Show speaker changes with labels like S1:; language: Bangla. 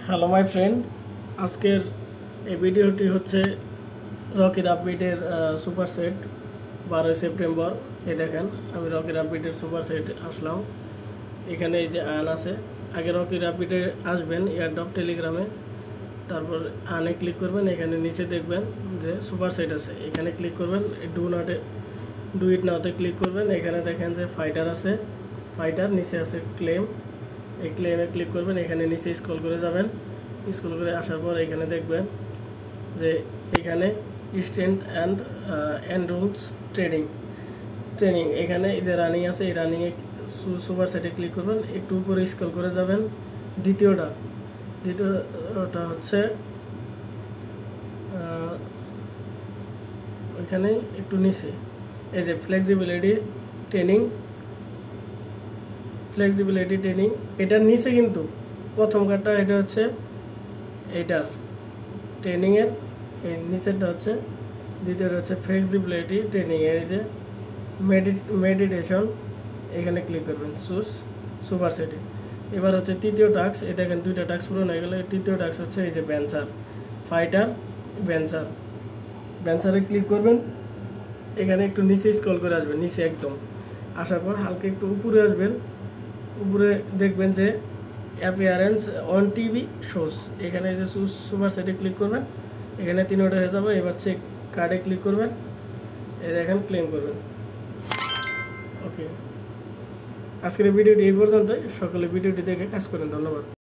S1: হ্যালো মাই ফ্রেন্ড, আজকের এই ভিডিওটি হচ্ছে রকি রাব্বিটের সুপার সেট 12 সেপ্টেম্বর। এই দেখেন, আমি রকি রাব্বিটের সুপার সেট আসলাম। এখানে এই যে আন আছে, আগে রকি রাব্বিটে আসবেন এয়ারড্রপ টেলিগ্রামে, তারপর আনে ক্লিক করবেন। এখানে নিচে দেখবেন যে সুপার সেট আছে, এখানে ক্লিক করবেন। ডু ইট নাওতে ক্লিক করবেন। এখানে দেখেন যে ফাইটার আছে, ফাইটার নিচে আছে ক্লেম, এই ক্লেমে ক্লিক করবেন। এখানে নিচে স্ক্রল করে যাবেন, স্ক্রল করে আসার পর এখানে দেখবেন যে এখানে স্ট্রেন্থ অ্যান্ড রুলস ট্রেনিং এখানে যে রানিং আছে, এই রানিংয়ে সুপার সেটে ক্লিক করবেন। একটু উপরে স্ক্রল করে যাবেন। দ্বিতীয়টা হচ্ছে ওইখানে একটু নিচে এই যে ফ্লেক্সিবিলিটি ট্রেনিং, এটার নিচে কিন্তু প্রথম কার্ডটা এটা হচ্ছে এটার ট্রেনিংয়ের, এই নিচেরটা হচ্ছে দ্বিতীয়টা হচ্ছে ফ্লেক্সিবিলিটি ট্রেনিং এর যে মেডিটেশন, এখানে ক্লিক করবেন সুপার সেটে। এবার হচ্ছে তৃতীয় টাস্ক, এই দেখেন দুইটা টাস্ক পূরণ হয়ে গেলে। তৃতীয় টাস্ক হচ্ছে এই যে ফাইটার বেঞ্চারে ক্লিক করবেন। এখানে একটু নিচে স্ক্রল করে আসবেন, নিচে একদম আসার পর হালকা একটু উপরে আসবেন। উপরে দেখবেন যে অ্যাপিয়ারেন্স অন টিভি শোস, এখানে যে সুপার সেটে ক্লিক করবেন। এখানে তিনটা হয়ে যাবে। এবার চেক কার্ডে ক্লিক করবেন, এই দেখেন ক্লেম করবেন। ওকে, আজকের ভিডিওটি এই পর্যন্তই। সকলে ভিডিওটি দেখে কাজ করেন। ধন্যবাদ।